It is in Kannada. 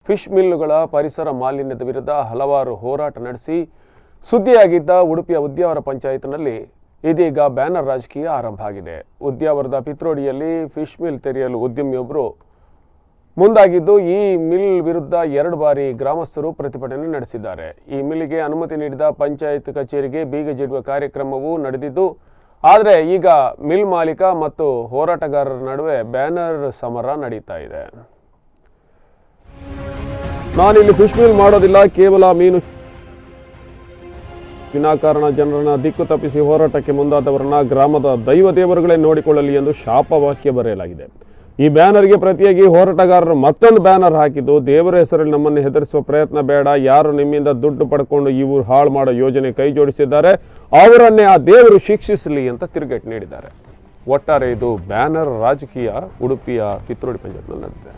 ಫಿಶ್ ಮಿಲ್లుಗಳ ಪರಿಸರ ಮಾಲಿನ್ಯದ ವಿರುದ್ಧ ಹಲವಾರು ಹೋರಾಟ ನಡೆಸಿ ಸುದ್ದಿಯಾಗಿದ್ದ ಉಡುಪಿಯ ಉದ್ಯಾವರ ಪಂಚಾಯತ್ನಲ್ಲಿ ಇದೀಗ ಬ್ಯಾನರ್ ರಾಜಕೀಯ ಆರಂಭ ಆಗಿದೆ. ಉದ್ಯಾವರದ ಪಿತ್ರೋಡಿಯಲ್ಲಿ ಫಿಶ್ ಮಿಲ್ ತೆರೆಯಲು ಉದ್ಯಮಿಯೊಬ್ಬರು ಮುಂದಾಗಿದ್ದು, ಈ ಮಿಲ್ ವಿರುದ್ಧ 2 ಬಾರಿ ಗ್ರಾಮಸ್ಥರು ಪ್ರತಿಭಟನೆ ನಡೆಸಿದ್ದಾರೆ. ಈ ಮಿಲ್ಗೆ ಅನುಮತಿ ನೀಡಿದ ಪಂಚಾಯತ್ ಕಚೇರಿಗೆ ಬೀಗ ಜಡಿಯುವ ಕಾರ್ಯಕ್ರಮವೂ ನಡೆದಿದ್ದು, ಆದರೆ ಈಗ ಮಿಲ್ ಮಾಲೀಕ ಮತ್ತು ಹೋರಾಟಗಾರರ ನಡುವೆ ಬ್ಯಾನರ್ ಸಮರ ನಡೀತಾ ಇದೆ. ನಾನಿಲ್ಲಿ ಫಿಶ್ ಮಿಲ್ ಮಾಡೋದಿಲ್ಲ, ಕೇವಲ ಮೀನು ವಿನಾಕಾರಣ ಜನರನ್ನ ದಿಕ್ಕು ತಪ್ಪಿಸಿ ಹೋರಾಟಕ್ಕೆ ಮುಂದಾದವರನ್ನ ಗ್ರಾಮದ ದೈವ ದೇವರುಗಳೇ ನೋಡಿಕೊಳ್ಳಲಿ ಎಂದು ಶಾಪವಾಕ್ಯ ಬರೆಯಲಾಗಿದೆ. ಈ ಬ್ಯಾನರ್ಗೆ ಪ್ರತಿಯಾಗಿ ಹೋರಾಟಗಾರರು ಮತ್ತೊಂದು ಬ್ಯಾನರ್ ಹಾಕಿದ್ದು, ದೇವರ ಹೆಸರಲ್ಲಿ ನಮ್ಮನ್ನು ಹೆದರಿಸುವ ಪ್ರಯತ್ನ ಬೇಡ, ಯಾರು ನಿಮ್ಮಿಂದ ದುಡ್ಡು ಪಡ್ಕೊಂಡು ಇವು ಹಾಳು ಮಾಡೋ ಯೋಜನೆ ಕೈ ಜೋಡಿಸಿದ್ದಾರೆ ಅವರನ್ನೇ ಆ ದೇವರು ಶಿಕ್ಷಿಸಲಿ ಅಂತ ತಿರುಗೇಟು ನೀಡಿದ್ದಾರೆ. ಒಟ್ಟಾರೆ ಇದು ಬ್ಯಾನರ್ ರಾಜಕೀಯ ಉಡುಪಿಯ ಪಿತ್ರೋಡಿ ಪಂಚಾಯತ್ನಲ್ಲಿ ನಡೆದಿದೆ.